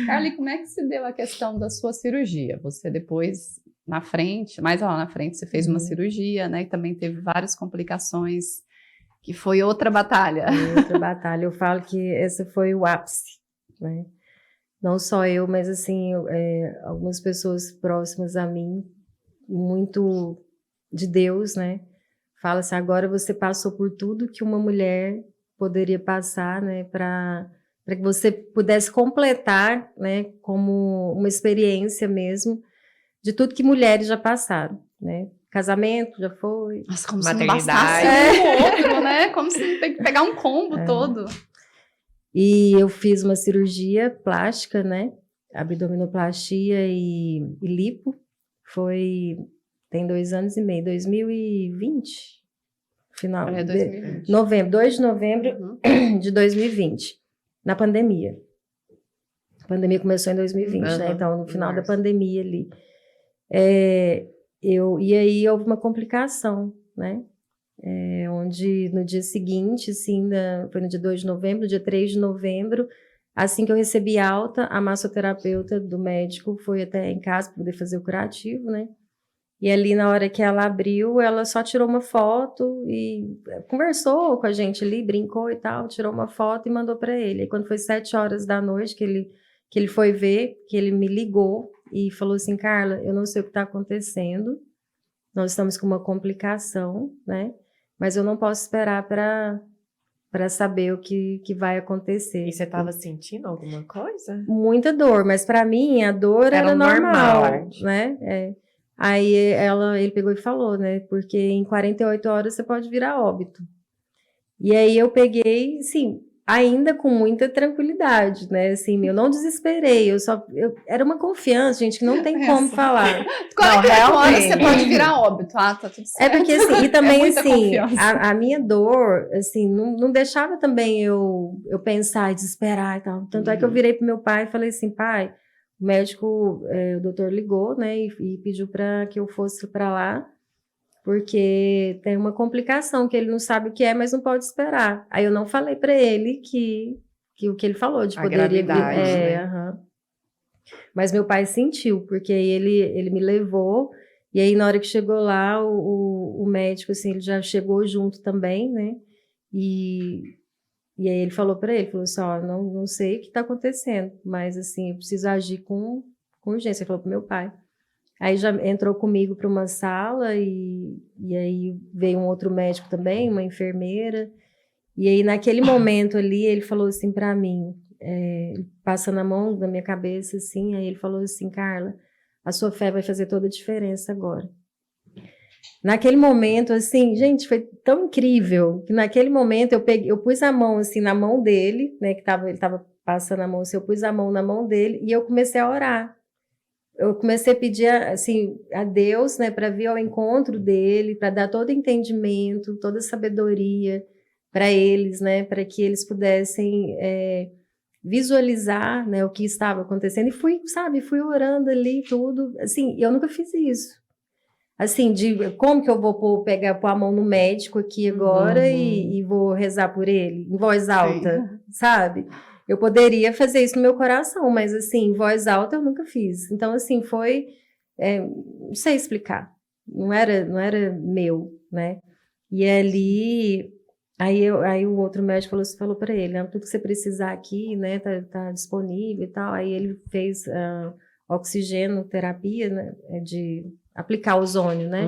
Carla, e como é que se deu a questão da sua cirurgia? Você depois, na frente, mais lá na frente, você fez uma cirurgia, né? E também teve várias complicações, que foi outra batalha. Outra batalha. Eu falo que essa foi o ápice, né? Não só eu, mas assim, algumas pessoas próximas a mim, muito de Deus, né? Fala assim, agora você passou por tudo que uma mulher poderia passar, né? Para que você pudesse completar, né? Como uma experiência mesmo de tudo que mulheres já passaram, né? Casamento já foi. Nossa, como se não Maternidade. bastasse um outro, né? Como se não tem que pegar um combo todo. E eu fiz uma cirurgia plástica, né? Abdominoplastia e lipo. Tem 2 anos e meio, 2020. Final É, 2020. de novembro, 2 de novembro de 2020, na pandemia. A pandemia começou em 2020, né? Então, no final da pandemia ali. E aí houve uma complicação, né? Onde no dia seguinte, assim, foi no dia 2 de novembro, no dia 3 de novembro, assim que eu recebi alta, a massoterapeuta do médico foi até em casa para poder fazer o curativo, né? E ali, na hora que ela abriu, ela só tirou uma foto e conversou com a gente ali, brincou e tal, tirou uma foto e mandou para ele. E quando foi 7 horas da noite que ele foi ver, que ele me ligou e falou assim, Carla, eu não sei o que está acontecendo, nós estamos com uma complicação, né? Mas eu não posso esperar para saber o que vai acontecer. E você estava sentindo alguma coisa? Muita dor, mas para mim a dor era normal, né? Aí ele pegou e falou, né? Porque em 48 horas você pode virar óbito. E aí eu peguei, sim, ainda com muita tranquilidade, né? Assim, eu não desesperei, era uma confiança, gente, que não tem como falar. 48 horas você pode virar óbito, tá tudo certo. Porque assim, e também assim, confiança. a minha dor, assim, não deixava também eu pensar e desesperar e tal. Tanto é que eu virei pro meu pai e falei assim, pai, o médico, o doutor ligou, né, e pediu para que eu fosse para lá, porque tem uma complicação que ele não sabe o que é, mas não pode esperar. Aí eu não falei para ele que o que ele falou, de poderia vir. Né? Mas meu pai sentiu, porque ele me levou, e aí na hora que chegou lá, o médico, assim, ele já chegou junto também, né? E aí ele falou para ele, falou assim, ó, não sei o que está acontecendo, mas assim, eu preciso agir com urgência. Ele falou pro meu pai. Aí já entrou comigo para uma sala e aí veio um outro médico também, uma enfermeira. E aí naquele momento ali ele falou assim para mim, passando a mão na minha cabeça assim, aí ele falou assim, Carla, a sua fé vai fazer toda a diferença agora. Naquele momento, assim, gente, foi tão incrível que naquele momento eu pus a mão assim na mão dele, né, que ele estava passando a mão, assim, eu pus a mão na mão dele e eu comecei a orar. Eu comecei a pedir assim a Deus, né, para vir ao encontro dele, para dar todo entendimento, toda sabedoria para eles, né, para que eles pudessem visualizar, né, o que estava acontecendo. E fui orando ali tudo. Assim, eu nunca fiz isso. Assim, de como que eu vou pôr a mão no médico aqui agora e vou rezar por ele em voz alta, sabe? Eu poderia fazer isso no meu coração, mas assim, em voz alta eu nunca fiz. Então, assim, não sei explicar. Não era meu, né? E ali, aí o outro médico falou para ele, tudo que você precisar aqui, né, tá disponível e tal. Aí ele fez oxigenoterapia, né, de aplicar ozônio, né?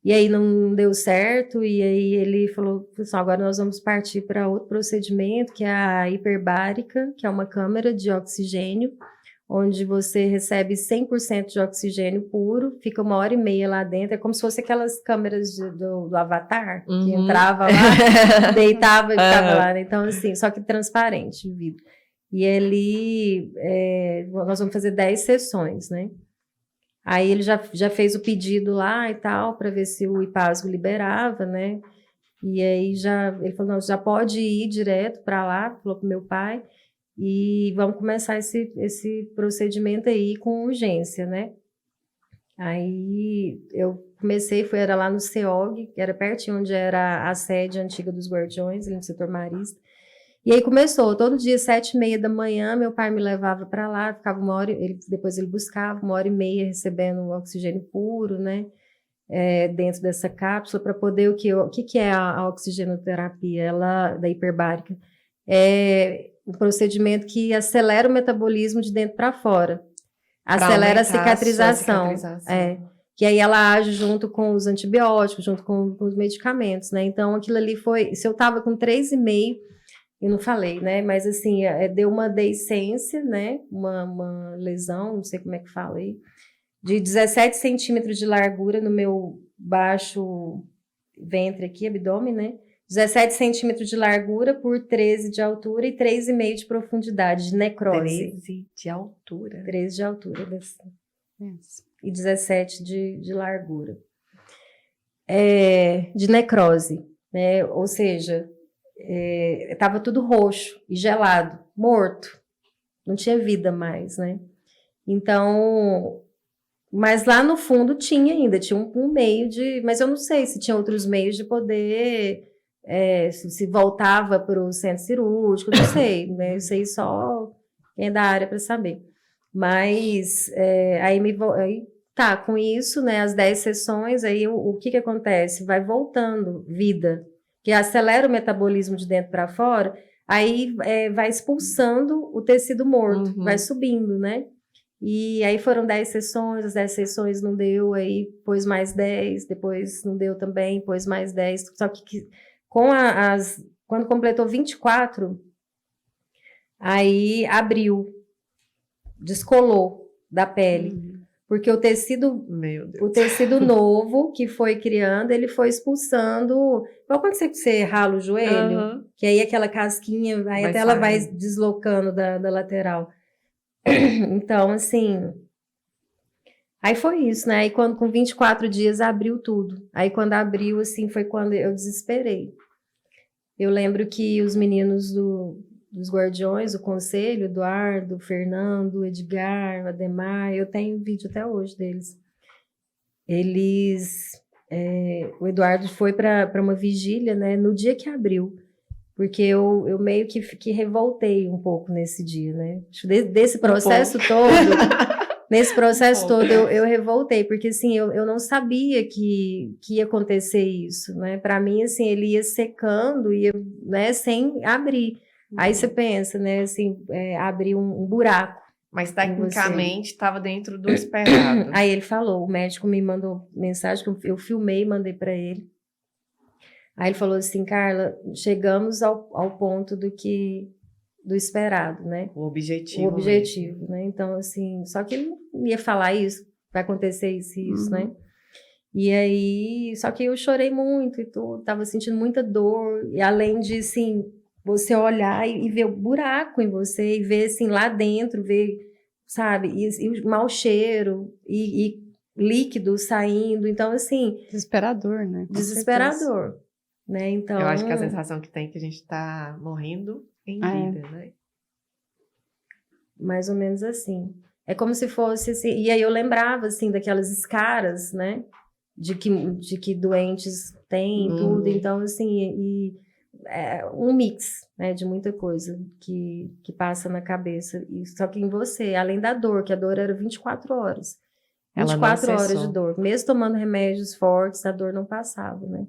E aí não deu certo, e aí ele falou, pessoal, agora nós vamos partir para outro procedimento, que é a hiperbárica, que é uma câmara de oxigênio, onde você recebe 100% de oxigênio puro, fica 1h30 lá dentro, é como se fosse aquelas câmeras do Avatar, que entrava lá, deitava e ficava lá, né? Então assim, só que transparente, vidro. E ali, nós vamos fazer 10 sessões, né? Aí ele já fez o pedido lá e tal, para ver se o IPASGO liberava, né? E aí ele falou, não, já pode ir direto para lá, falou pro meu pai, e vamos começar esse procedimento aí com urgência, né? Aí eu comecei, era lá no CEOG, que era pertinho onde era a sede antiga dos Guardiões, ali no setor marista. E aí começou, todo dia, 7h30 da manhã, meu pai me levava para lá, ficava 1 hora, depois ele buscava 1h30 recebendo oxigênio puro, né? Dentro dessa cápsula, para poder o que é a oxigenoterapia, ela, da hiperbárica? É um procedimento que acelera o metabolismo de dentro para fora. Acelera a cicatrização. Que aí ela age junto com os antibióticos, junto com os medicamentos, né? Então, aquilo ali foi... Se eu estava com 3,5, eu não falei, né? Mas, assim, deu uma deiscência, né? Uma lesão, não sei como é que fala aí, de 17 centímetros de largura no meu baixo ventre aqui, abdômen, né? 17 centímetros de largura por 13 de altura e 3,5 de profundidade, de necrose. 13 de altura. 13 de altura. E 17 de largura. De necrose, né? Ou seja, estava tudo roxo e gelado, morto. Não tinha vida mais, né? Então, mas lá no fundo tinha um meio de... Mas eu não sei se tinha outros meios de poder... se voltava para o centro cirúrgico, não sei, né? Isso aí só quem é da área para saber. Mas aí tá, com isso, né? As 10 sessões, aí o que acontece? Vai voltando vida, que acelera o metabolismo de dentro para fora, aí vai expulsando o tecido morto, vai subindo, né? E aí foram 10 sessões, as 10 sessões não deu, aí pôs mais 10, depois não deu também, pôs mais 10, só que quando completou 24, aí abriu, descolou da pele, porque o tecido novo que foi criando, ele foi expulsando, igual quando você rala o joelho, que aí aquela casquinha, aí até ela vai deslocando da lateral. Então, assim, aí foi isso, né? Aí quando com 24 dias abriu tudo. Aí quando abriu, assim, foi quando eu desesperei. Eu lembro que os meninos dos Guardiões, o Conselho, Eduardo, Fernando, Edgar, Ademar, eu tenho vídeo até hoje deles. O Eduardo foi para uma vigília, né? No dia que abriu. Porque eu meio que revoltei um pouco nesse dia, né? Desse processo todo... Nesse processo todo, eu revoltei, porque, assim, eu não sabia que ia acontecer isso, né? Para mim, assim, ele ia secando, né, sem abrir. Aí você pensa, né, assim, abrir um buraco. Mas, tecnicamente, estava dentro do esperado. Aí ele falou, o médico me mandou mensagem, que eu filmei e mandei para ele. Aí ele falou assim, Carla, chegamos ao ponto do esperado, né? O objetivo. Mesmo. Né? Então, assim, só que ele não ia falar isso, vai acontecer isso, né? E aí, só que eu chorei muito e tudo, tava sentindo muita dor, e além de, assim, você olhar e ver o buraco em você, e ver, assim, lá dentro, ver, sabe, e o mau cheiro, e líquido saindo, então, assim... Desesperador, né? Desesperador, né? Então... Eu acho que a sensação que tem é que a gente tá morrendo em vida, né? Mais ou menos assim. É como se fosse assim, e aí eu lembrava assim daquelas escaras, né? De que doentes têm tudo, então assim, um mix, né, de muita coisa que passa na cabeça, só que em você, além da dor, que a dor era 24 horas. 24 horas de dor, mesmo tomando remédios fortes, a dor não passava, né?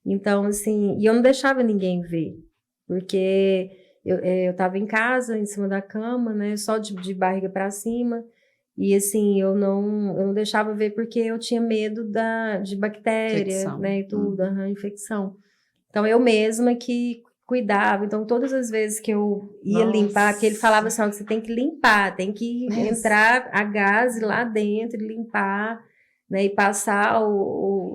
Então assim, e eu não deixava ninguém ver, porque eu estava em casa, em cima da cama, né, só de barriga para cima, e assim, eu não deixava ver porque eu tinha medo de bactéria, infecção, né, e tudo, infecção. Então, eu mesma que cuidava. Então, todas as vezes que eu ia limpar, porque ele falava assim, você tem que limpar, tem que entrar a gás lá dentro e limpar, né, e passar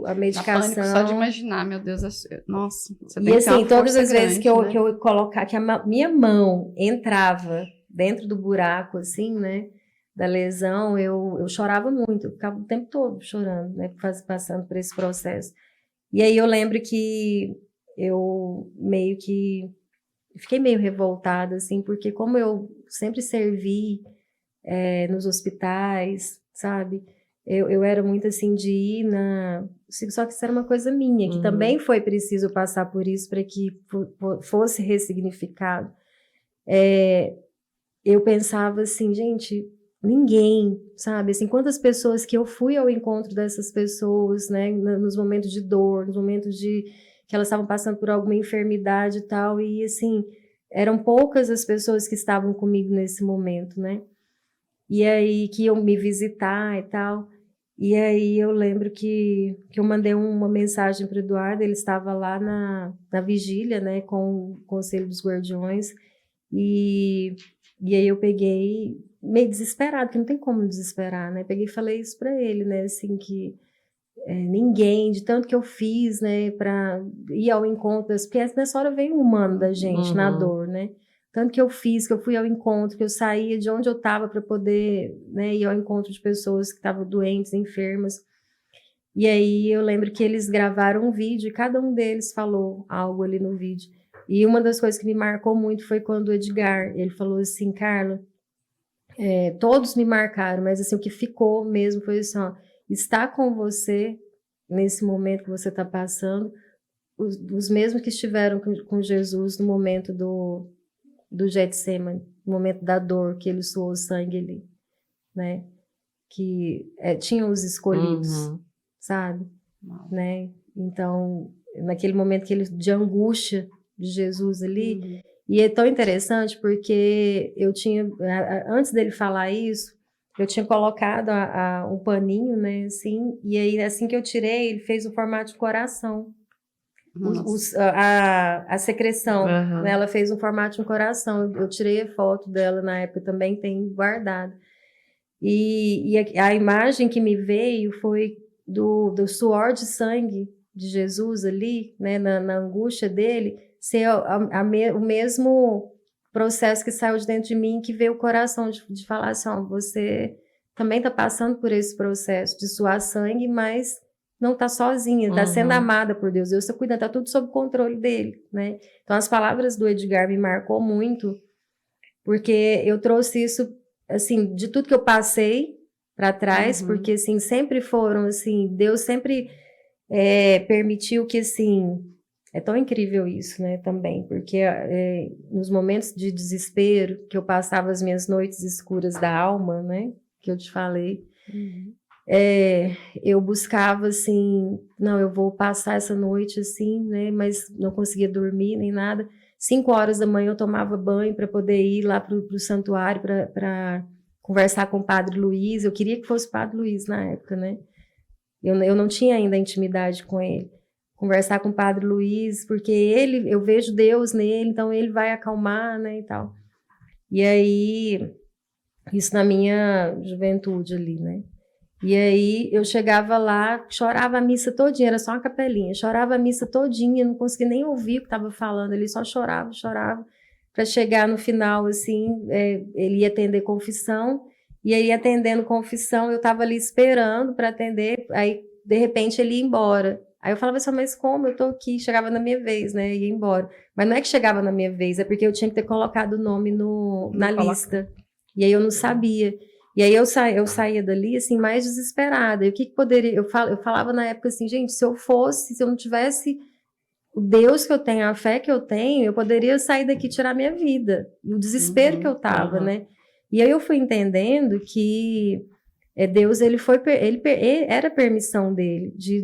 a medicação. Pânico só de imaginar, meu Deus, nossa. Você tem que ter uma todas as vezes que eu colocar, que a minha mão entrava dentro do buraco, assim, né, da lesão, eu chorava muito, eu ficava o tempo todo chorando, né, passando por esse processo. E aí eu lembro que eu meio que fiquei meio revoltada, assim, porque como eu sempre servi nos hospitais, sabe, eu era muito assim de ir só que isso era uma coisa minha, que também foi preciso passar por isso para que fosse ressignificado. Eu pensava assim, gente, ninguém, sabe? Assim, quantas pessoas que eu fui ao encontro dessas pessoas, né? Nos momentos de dor, nos momentos que elas estavam passando por alguma enfermidade e tal, e assim, eram poucas as pessoas que estavam comigo nesse momento, né? E aí, que iam me visitar e tal. E aí eu lembro que eu mandei uma mensagem para o Eduardo, ele estava lá na vigília, né, com o Conselho dos Guardiões, e aí eu peguei, meio desesperado, porque não tem como desesperar, né, peguei e falei isso para ele, né, assim, que ninguém, de tanto que eu fiz, né, para ir ao encontro, porque nessa hora vem o humano da gente, na dor, né, tanto que eu fiz, que eu fui ao encontro, que eu saía de onde eu estava para poder, né, ir ao encontro de pessoas que estavam doentes, enfermas. E aí eu lembro que eles gravaram um vídeo e cada um deles falou algo ali no vídeo. E uma das coisas que me marcou muito foi quando o Edgar, ele falou assim, Carla, todos me marcaram, mas assim, o que ficou mesmo foi assim, ó, estar com você nesse momento que você está passando, os mesmos que estiveram com Jesus no momento do Getsemane, no momento da dor, que ele suou sangue ali, né? Que tinham os escolhidos, sabe? Né? Então, naquele momento de angústia de Jesus ali, e é tão interessante porque eu tinha, antes dele falar isso, eu tinha colocado um paninho, né, assim, e aí assim que eu tirei, ele fez o formato de coração. A secreção, né, ela fez um formato de um coração. Eu tirei a foto dela na época, também tem guardado. E a imagem que me veio foi do suor de sangue de Jesus ali, né, na angústia dele, ser o mesmo processo que saiu de dentro de mim, que veio o coração de falar assim, ó, você também está passando por esse processo de suar sangue, mas não está sozinha, está sendo amada por Deus. Deus está cuidando, está tudo sob controle dele, né? Então, as palavras do Edgar me marcou muito, porque eu trouxe isso, assim, de tudo que eu passei para trás, porque, assim, sempre foram, assim, Deus sempre permitiu que, assim, é tão incrível isso, né, também, porque nos momentos de desespero, que eu passava as minhas noites escuras da alma, né, que eu te falei, eu buscava assim, não, eu vou passar essa noite assim, né, mas não conseguia dormir nem nada. 5 horas da manhã eu tomava banho para poder ir lá para o santuário para conversar com o Padre Luiz. Eu queria que fosse o Padre Luiz na época, né? Eu não tinha ainda intimidade com ele. Conversar com o Padre Luiz, porque eu vejo Deus nele, então ele vai acalmar, né, e tal. E aí, isso na minha juventude ali, né? E aí eu chegava lá, chorava a missa todinha, era só uma capelinha, chorava a missa todinha, não conseguia nem ouvir o que estava falando, ele só chorava, para chegar no final, assim, ele ia atender confissão, e aí atendendo confissão, eu estava ali esperando para atender, aí de repente ele ia embora. Aí eu falava assim, mas como? Eu tô aqui, chegava na minha vez, né, ia embora. Mas não é que chegava na minha vez, é porque eu tinha que ter colocado o nome na lista, e aí eu não sabia. E aí eu saía dali, assim, mais desesperada. E o que poderia... Eu falava na época assim, gente, se eu não tivesse o Deus que eu tenho, a fé que eu tenho, eu poderia sair daqui e tirar minha vida. O desespero que eu tava, né? E aí eu fui entendendo que Deus, ele era permissão dele, de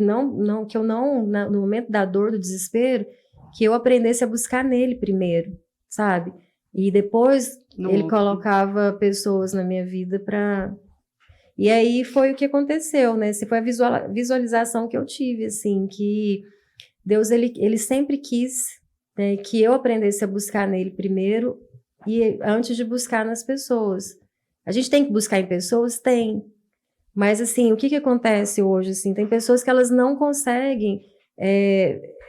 que eu não, no momento da dor, do desespero, que eu aprendesse a buscar nele primeiro, sabe? E depois ele colocava pessoas na minha vida para... E aí foi o que aconteceu, né? Essa foi a visualização que eu tive, assim, que Deus, ele sempre quis, né, que eu aprendesse a buscar nele primeiro, e antes de buscar nas pessoas. A gente tem que buscar em pessoas? Tem. Mas, assim, o que acontece hoje, assim? Tem pessoas que elas não conseguem...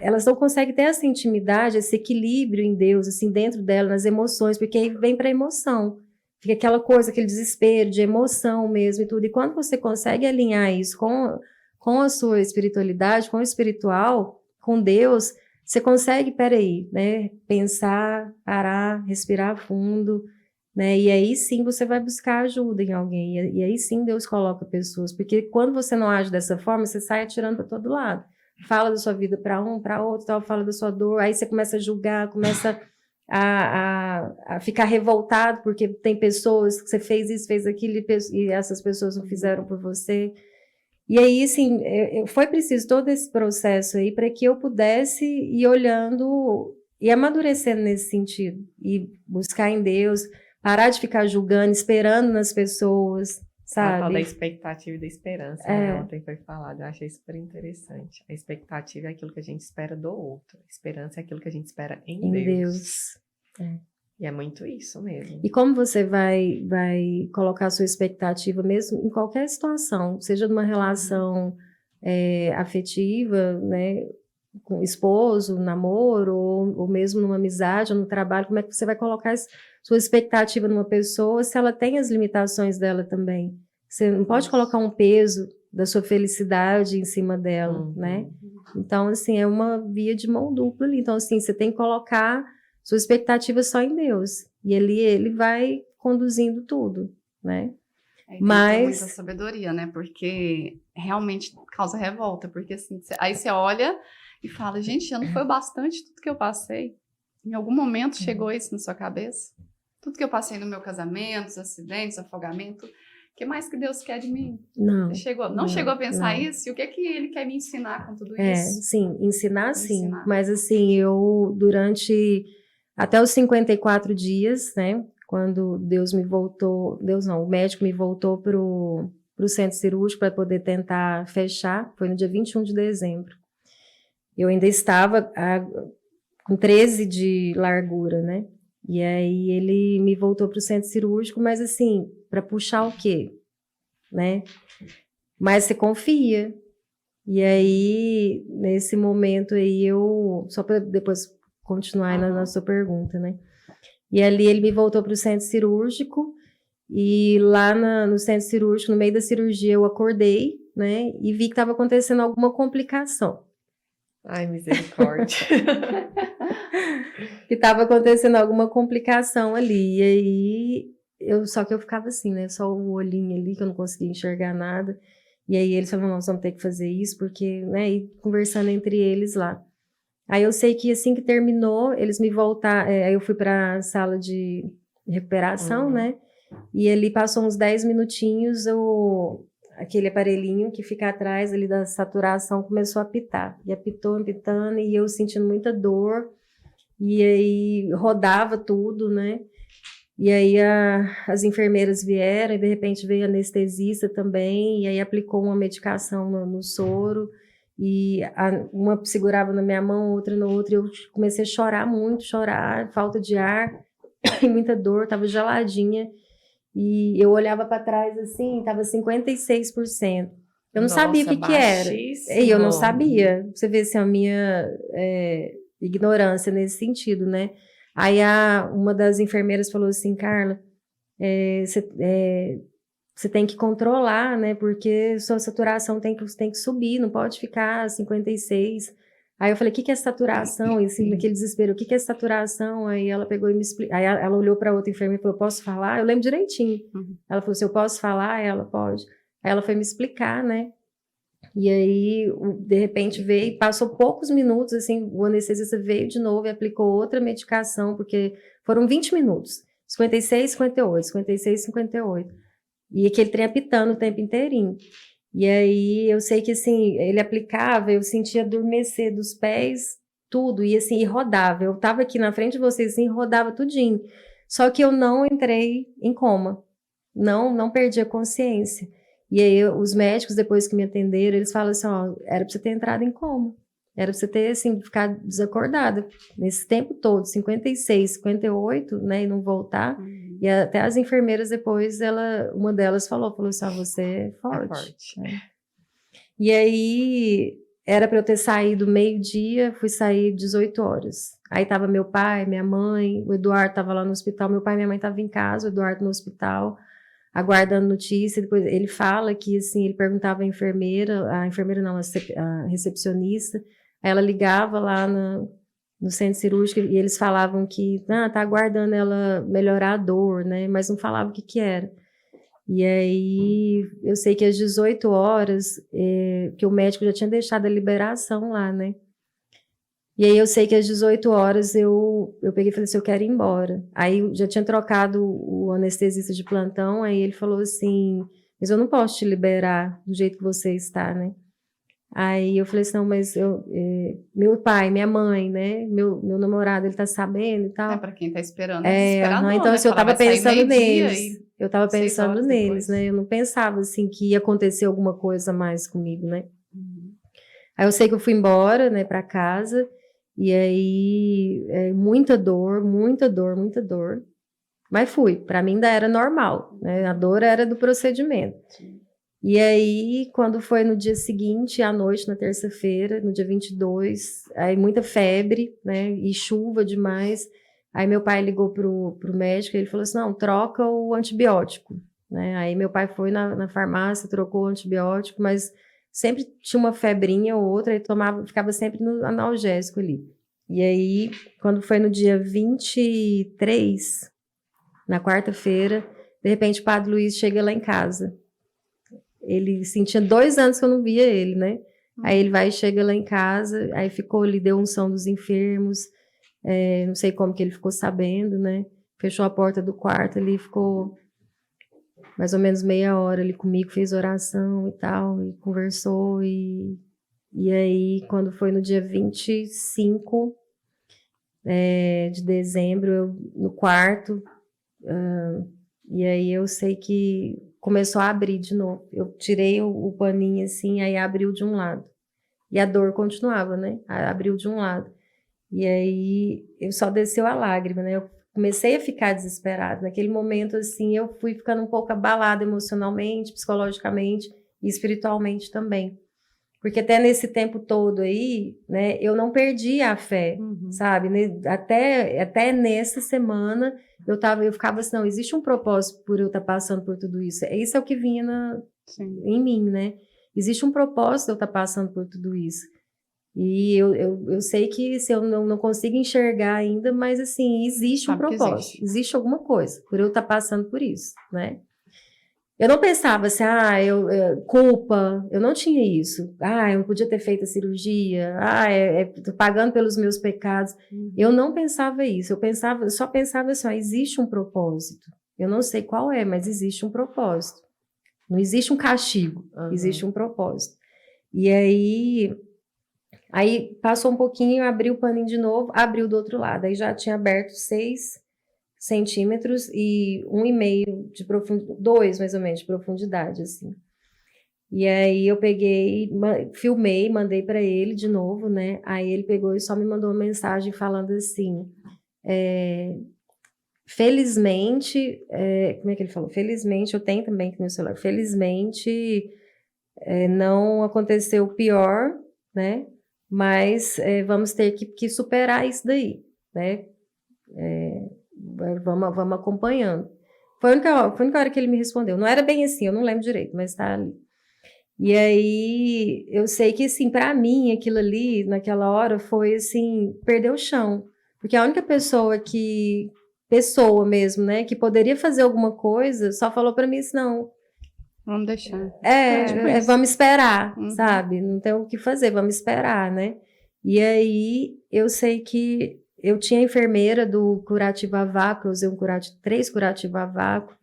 elas não conseguem ter essa intimidade, esse equilíbrio em Deus, assim, dentro dela, nas emoções, porque aí vem para a emoção. Fica aquela coisa, aquele desespero de emoção mesmo e tudo. E quando você consegue alinhar isso com a sua espiritualidade, com o espiritual, com Deus, você consegue, peraí, né, pensar, parar, respirar fundo, né? E aí sim você vai buscar ajuda em alguém, e aí sim Deus coloca pessoas, porque quando você não age dessa forma, você sai atirando para todo lado. Fala da sua vida para um, para outro, tal, fala da sua dor, aí você começa a julgar, começa a ficar revoltado, porque tem pessoas que você fez isso, fez aquilo, e essas pessoas não fizeram por você. E aí, assim, foi preciso todo esse processo aí para que eu pudesse ir olhando e amadurecendo nesse sentido, e buscar em Deus, parar de ficar julgando, esperando nas pessoas, A tal da sabe? expectativa e da esperança, né? Ontem foi falado, eu achei super interessante. A expectativa é aquilo que a gente espera do outro. A esperança é aquilo que a gente espera em Deus. E é muito isso mesmo. E como você vai colocar a sua expectativa mesmo em qualquer situação, seja numa relação afetiva, né, com esposo, namoro, ou mesmo numa amizade ou no trabalho, como é que você vai colocar sua expectativa numa pessoa se ela tem as limitações dela também? Você não pode colocar um peso da sua felicidade em cima dela, né? Então, assim, é uma via de mão dupla ali. Então, assim, você tem que colocar sua expectativa só em Deus. E ele vai conduzindo tudo, né? Mas tem muita sabedoria, né? Porque realmente causa revolta. Porque assim, aí você olha e fala, gente, já não foi o bastante tudo que eu passei? Em algum momento chegou isso na sua cabeça? Tudo que eu passei no meu casamento, os acidentes, afogamento, o que mais que Deus quer de mim? Não. Não chegou a pensar isso? E o que é que Ele quer me ensinar com tudo isso? Sim, ensinar. Mas assim, eu durante até os 54 dias, né? Quando Deus me voltou, o médico me voltou pro centro cirúrgico para poder tentar fechar, foi no dia 21 de dezembro. Eu ainda estava com 13 de largura, né? E aí ele me voltou pro centro cirúrgico, mas assim, para puxar o quê? Né? Mas você confia. E aí, nesse momento aí, só para depois continuar aí na sua pergunta, né? E ali ele me voltou para o centro cirúrgico, e lá no centro cirúrgico, no meio da cirurgia, eu acordei, né? E vi que estava acontecendo alguma complicação. Ai, misericórdia. Que estava acontecendo alguma complicação ali. E aí, só que eu ficava assim, né? Só o olhinho ali, que eu não conseguia enxergar nada. E aí eles falaram, nós vamos ter que fazer isso, porque, né? E conversando entre eles lá. Aí eu sei que assim que terminou, eles me voltaram, aí eu fui para a sala de recuperação, né? E ali passou uns 10 minutinhos, aquele aparelhinho que fica atrás ali da saturação começou a apitar. E apitou, apitando, e eu sentindo muita dor. E aí rodava tudo, né? E aí as enfermeiras vieram, e de repente veio a anestesista também, e aí aplicou uma medicação no soro, e uma segurava na minha mão, outra na outra, e eu comecei a chorar muito, falta de ar, e muita dor, tava geladinha, e eu olhava para trás assim, tava 56%. Eu não sabia o que era, e eu não sabia, você vê assim, a minha ignorância nesse sentido, né? Aí uma das enfermeiras falou assim, Carla, você tem que controlar, né? Porque sua saturação tem que subir, não pode ficar 56. Aí eu falei, o que é saturação? E assim, naquele desespero, o que é saturação? Aí ela pegou e me explicou. Aí ela olhou para outra enfermeira e falou, posso falar? Eu lembro direitinho. Ela falou assim, eu posso falar? Ela pode. Aí ela foi me explicar, né? E aí, de repente, veio, passou poucos minutos, assim, o anestesista veio de novo e aplicou outra medicação, porque foram 20 minutos, 56, 58, 56, 58. E aquele trem apitando o tempo inteirinho. E aí, eu sei que, assim, ele aplicava, eu sentia adormecer dos pés, tudo, e assim, e rodava. Eu tava aqui na frente de vocês, assim, rodava tudinho. Só que eu não entrei em coma, não perdi a consciência. E aí, os médicos, depois que me atenderam, eles falam assim, ó, era pra você ter entrado em coma. Era pra você ter, assim, ficado desacordada. Nesse tempo todo, 56, 58, né, e não voltar. E até as enfermeiras depois, uma delas falou assim, ó, você é forte. Né? E aí, era pra eu ter saído meio-dia, fui sair 18 horas. Aí tava meu pai, minha mãe, o Eduardo tava lá no hospital, meu pai e minha mãe tava em casa, o Eduardo no hospital, aguardando notícia. Depois ele fala que, assim, ele perguntava à enfermeira não, a recepcionista, aí ela ligava lá no centro cirúrgico, e eles falavam que tá aguardando ela melhorar a dor, né? Mas não falavam o que era. E aí, eu sei que às 18 horas, que o médico já tinha deixado a liberação lá, né? E aí, eu sei que às 18 horas, eu peguei e falei assim, eu quero ir embora. Aí, eu já tinha trocado o anestesista de plantão, aí ele falou assim, mas eu não posso te liberar do jeito que você está, né? Aí eu falei assim, não, mas meu pai, minha mãe, né, meu namorado, ele tá sabendo e tal. Pra quem tá esperando, é desesperador, então, né? assim, eu tava pensando neles. E Eu tava pensando neles, depois. né? Eu não pensava, assim, que ia acontecer alguma coisa a mais comigo, né? Aí eu sei que eu fui embora, né, pra casa. E aí, muita dor, muita dor, muita dor. Mas fui. Pra mim ainda era normal, né? A dor era do procedimento. E aí, quando foi no dia seguinte, à noite, na terça-feira, no dia 22, aí muita febre, né, e chuva demais. Aí meu pai ligou pro médico e ele falou assim, não, troca o antibiótico, né? Aí meu pai foi na farmácia, trocou o antibiótico, mas sempre tinha uma febrinha ou outra, e ficava sempre no analgésico ali. E aí, quando foi no dia 23, na quarta-feira, de repente o Padre Luiz chega lá em casa. Ele, assim, tinha 2 anos que eu não via ele, né? Aí ele vai e chega lá em casa, aí ficou ali, deu unção dos enfermos, não sei como que ele ficou sabendo, né? Fechou a porta do quarto ali, ficou mais ou menos meia hora ali comigo, fez oração e tal, e conversou, e aí, quando foi no dia 25 de dezembro, eu no quarto, e aí eu sei que começou a abrir de novo. Eu tirei o paninho assim, aí abriu de um lado. E a dor continuava, né? Abriu de um lado. E aí eu só desceu a lágrima, né? Eu comecei a ficar desesperada. Naquele momento, assim, eu fui ficando um pouco abalada emocionalmente, psicologicamente e espiritualmente também. Porque até nesse tempo todo aí, né, eu não perdi a fé, sabe? Até nessa semana eu ficava assim, não, existe um propósito por eu estar passando por tudo isso. Isso é o que vinha em mim, né? Existe um propósito de eu estar passando por tudo isso. E eu sei que se eu não consigo enxergar ainda, mas assim, existe um propósito, existe alguma coisa por eu estar passando por isso, né? Eu não pensava assim, culpa, eu não tinha isso. Eu não podia ter feito a cirurgia, tô pagando pelos meus pecados. Eu não pensava isso, eu só pensava assim, existe um propósito. Eu não sei qual é, mas existe um propósito. Não existe um castigo, existe um propósito. E aí passou um pouquinho, abriu o paninho de novo, abriu do outro lado. Aí já tinha aberto 6 centímetros e 1,5 de profundidade, 2 mais ou menos de profundidade, assim. E aí eu peguei, filmei, mandei para ele de novo, né? Aí ele pegou e só me mandou uma mensagem falando assim, felizmente, como é que ele falou? Felizmente, eu tenho também aqui no celular, felizmente não aconteceu o pior, né? Mas vamos ter que superar isso daí, né? Vamos acompanhando. Foi a única hora que ele me respondeu. Não era bem assim, eu não lembro direito, mas tá ali. E aí, eu sei que, assim, para mim, aquilo ali, naquela hora, foi, assim, perder o chão. Porque a única pessoa mesmo, né, que poderia fazer alguma coisa, só falou para mim assim, não... Vamos deixar. Vamos esperar, sabe? Não tem o que fazer, vamos esperar, né? E aí, eu sei que eu tinha a enfermeira do curativo a vácuo, eu usei 3 curativos a vácuo,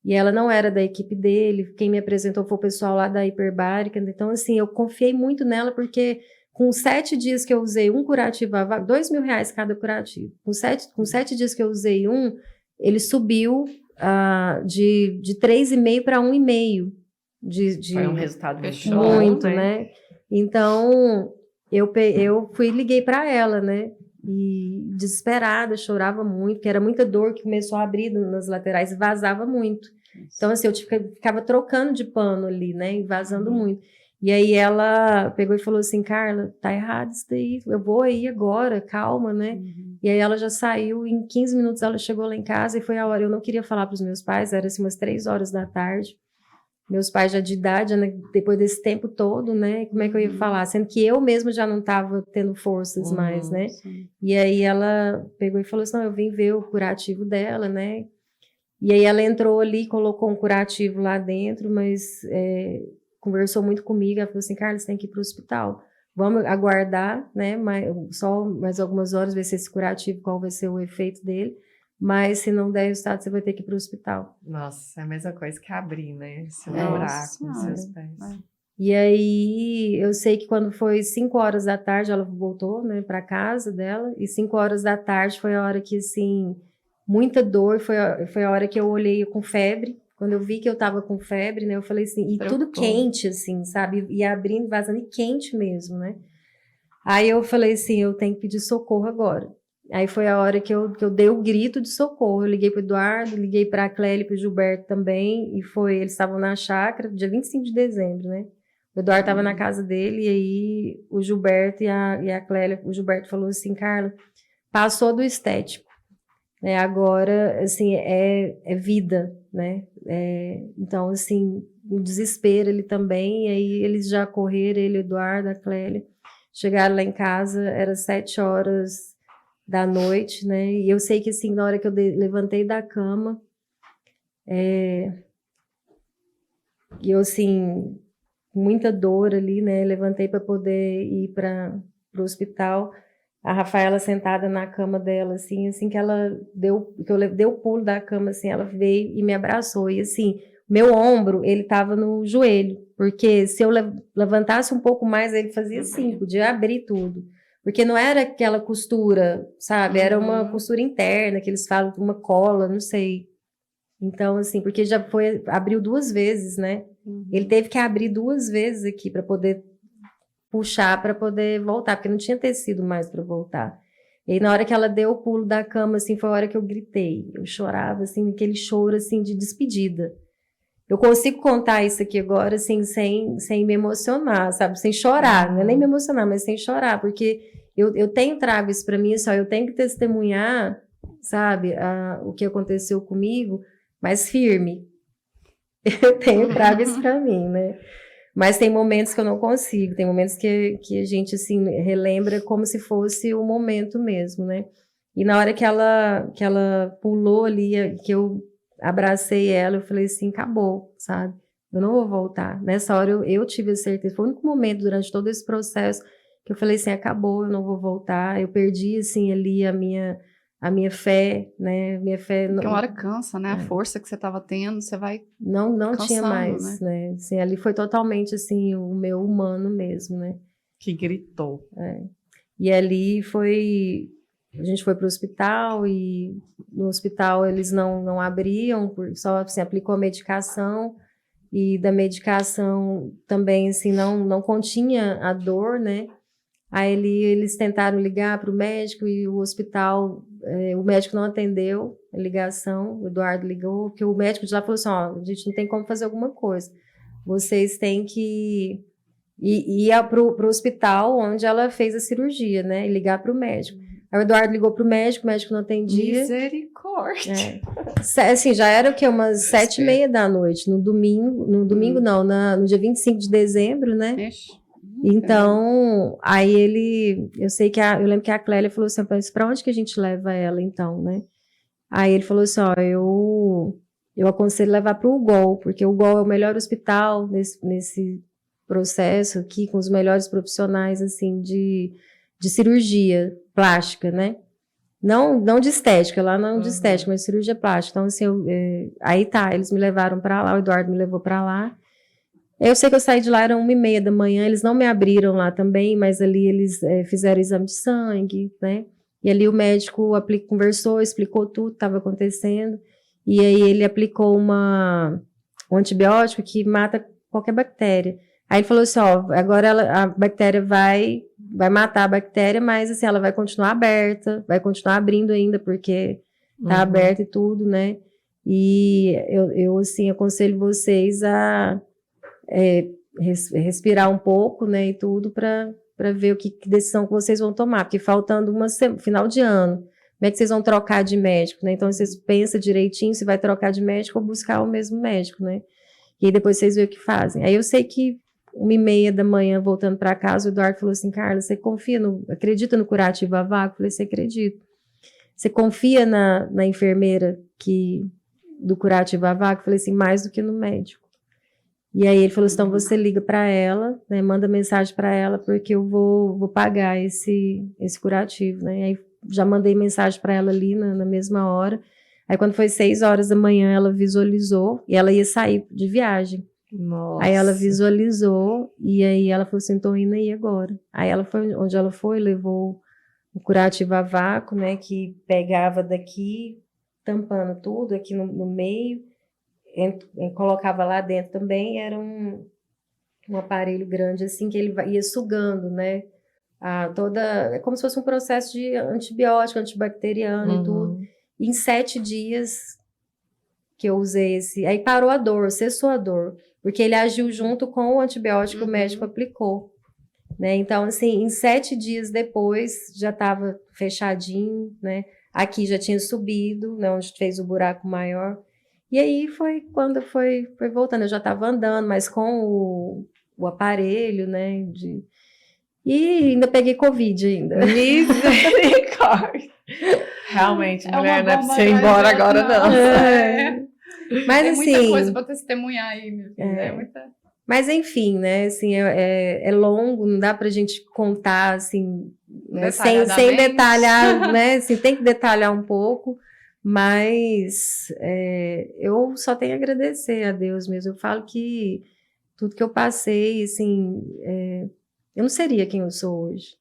e ela não era da equipe dele, quem me apresentou foi o pessoal lá da hiperbárica, então assim, eu confiei muito nela, porque com 7 dias que eu usei um curativo a vácuo, R$2.000 cada curativo, com 7 dias que eu usei ele subiu de 3,5 para 1,5. Foi um resultado muito, né? Então, eu liguei para ela, né? E desesperada, chorava muito, porque era muita dor que começou a abrir nas laterais e vazava muito. Então, assim, eu ficava trocando de pano ali, né? E vazando muito. E aí ela pegou e falou assim, Carla, tá errado isso daí, eu vou aí agora, calma, né? E aí ela já saiu, em 15 minutos ela chegou lá em casa e foi a hora, eu não queria falar para os meus pais, era assim umas 3 horas da tarde. meus pais já de idade, né, depois desse tempo todo, né, como é que eu ia falar? Sendo que eu mesma já não estava tendo forças mais, né? Sim. E aí ela pegou e falou assim, não, eu vim ver o curativo dela, né? E aí ela entrou ali, colocou um curativo lá dentro, mas conversou muito comigo, ela falou assim, Carla, você tem que ir para o hospital. Vamos aguardar, né, só mais algumas horas, ver se esse curativo, qual vai ser o efeito dele. Mas se não der resultado, você vai ter que ir para o hospital. Nossa, é a mesma coisa que abrir, né? Esse buraco nos seus pés. E aí, eu sei que quando foi 5 horas da tarde, ela voltou, né, para casa dela. E 5 horas da tarde foi a hora que, assim, muita dor. Foi a hora que eu olhei com febre. Quando eu vi que eu tava com febre, né, eu falei assim, e tudo quente, assim, sabe? E abrindo, vazando, e quente mesmo, né? Aí eu falei assim, eu tenho que pedir socorro agora. Aí foi a hora que eu dei o grito de socorro. Eu liguei para o Eduardo, liguei para a Clélia e para o Gilberto também. E eles estavam na chácara, dia 25 de dezembro, né? O Eduardo estava na casa dele, e aí o Gilberto e a Clélia, o Gilberto falou assim, Carla, passou do estético, né? Agora, assim, é vida, né? Então, assim, o desespero ele também, e aí eles já correram, ele, o Eduardo, a Clélia, chegaram lá em casa, era 7 horas da noite, né? E eu sei que, assim, na hora que eu levantei da cama, e eu, assim, muita dor ali, né? Levantei para poder ir para o hospital. A Rafaela sentada na cama dela, assim que ela deu o pulo da cama, assim, ela veio e me abraçou. E, assim, meu ombro, ele tava no joelho, porque se eu levantasse um pouco mais, ele fazia assim, podia abrir tudo. Porque não era aquela costura, sabe? Era uma costura interna, que eles falam, uma cola, não sei. Então, assim, porque já abriu 2 vezes, né? Ele teve que abrir 2 vezes aqui para poder puxar, para poder voltar, porque não tinha tecido mais para voltar. E aí, na hora que ela deu o pulo da cama, assim, foi a hora que eu gritei. Eu chorava, assim, aquele choro, assim, de despedida. Eu consigo contar isso aqui agora, assim, sem me emocionar, sabe? Sem chorar, não é nem me emocionar, mas sem chorar, porque eu trago isso para mim, só eu tenho que testemunhar, sabe, o que aconteceu comigo, mas firme. Eu trago isso para mim, né? Mas tem momentos que eu não consigo, tem momentos que a gente, assim, relembra como se fosse o momento mesmo, né? E na hora que ela pulou ali, que eu abracei ela, eu falei assim, acabou, sabe? Eu não vou voltar. Nessa hora eu tive a certeza, foi o único momento durante todo esse processo que eu falei assim, acabou, eu não vou voltar. Eu perdi, assim, ali a minha fé, né? Minha fé Porque uma hora cansa, né? A força que você estava tendo, você vai não cansando, tinha mais, né? Assim, ali foi totalmente, assim, o meu humano mesmo, né? Que gritou. E ali a gente foi para o hospital, e no hospital eles não abriam, só, assim, aplicou a medicação, e da medicação também, assim, não continha a dor, né? Aí eles tentaram ligar para o médico, e o hospital, o médico não atendeu a ligação, o Eduardo ligou, porque o médico de lá falou assim, ó, a gente não tem como fazer alguma coisa, vocês têm que ir para o hospital onde ela fez a cirurgia, né, e ligar para o médico. Aí o Eduardo ligou para o médico não atendia. Misericórdia! Assim, já era o quê? Umas 7h30 da noite, no domingo não, no dia 25 de dezembro, né? Então, aí eu lembro que a Clélia falou assim, para onde que a gente leva ela então, né? Aí ele falou assim, ó, eu aconselho levar para o UGOL, porque o UGOL é o melhor hospital nesse processo aqui, com os melhores profissionais, assim, de cirurgia plástica, né? Não de estética, lá não de estética, mas cirurgia plástica. Então, assim, aí tá, eles me levaram para lá, o Eduardo me levou para lá. Eu sei que eu saí de lá, era 1h30 da manhã, eles não me abriram lá também, mas ali eles fizeram exame de sangue, né? E ali o médico conversou, explicou tudo que estava acontecendo, e aí ele aplicou um antibiótico que mata qualquer bactéria. Aí ele falou assim, ó, agora a bactéria vai matar a bactéria, mas assim, ela vai continuar aberta, vai continuar abrindo ainda, porque tá aberta e tudo, né? E eu assim, aconselho vocês a respirar um pouco, né, e tudo, para ver que decisão que vocês vão tomar, porque faltando final de ano, como é que vocês vão trocar de médico, né? Então vocês pensam direitinho se vai trocar de médico ou buscar o mesmo médico, né? E aí depois vocês veem o que fazem. Aí eu sei que 1h30 da manhã, voltando para casa, o Eduardo falou assim, Carla, você acredita no curativo a vácuo? Eu falei, você acredita. Você confia na enfermeira do curativo a vácuo? Eu falei assim, mais do que no médico. E aí ele falou assim, então você liga para ela, né, manda mensagem para ela, porque eu vou pagar esse curativo, né? Aí já mandei mensagem para ela ali na mesma hora. Aí quando foi 6 horas da manhã, ela visualizou e ela ia sair de viagem. Nossa. Aí ela visualizou e aí ela falou assim, tô indo aí agora. Aí ela foi, onde ela foi, levou o curativo a vácuo, né, que pegava daqui, tampando tudo aqui no meio, colocava lá dentro também, era um aparelho grande assim, que ele ia sugando, né, é como se fosse um processo de antibiótico, antibacteriano e tudo. E em 7 dias que eu usei aí parou a dor, cessou a dor, porque ele agiu junto com o antibiótico que o médico aplicou, né, então assim, em 7 dias depois, já estava fechadinho, né, aqui já tinha subido, né, onde fez o buraco maior, e aí foi quando foi voltando, eu já estava andando, mas com o aparelho, né, e ainda peguei Covid ainda. Misericórdia! Realmente, mulher, não é pra você ir embora agora, não. Mas, tem assim, muita coisa para testemunhar aí, minha filha. Muita... Mas, enfim, né, assim, é longo, não dá pra gente contar, assim, né, sem detalhar, né, assim, tem que detalhar um pouco, mas eu só tenho a agradecer a Deus mesmo. Eu falo que tudo que eu passei, assim, eu não seria quem eu sou hoje.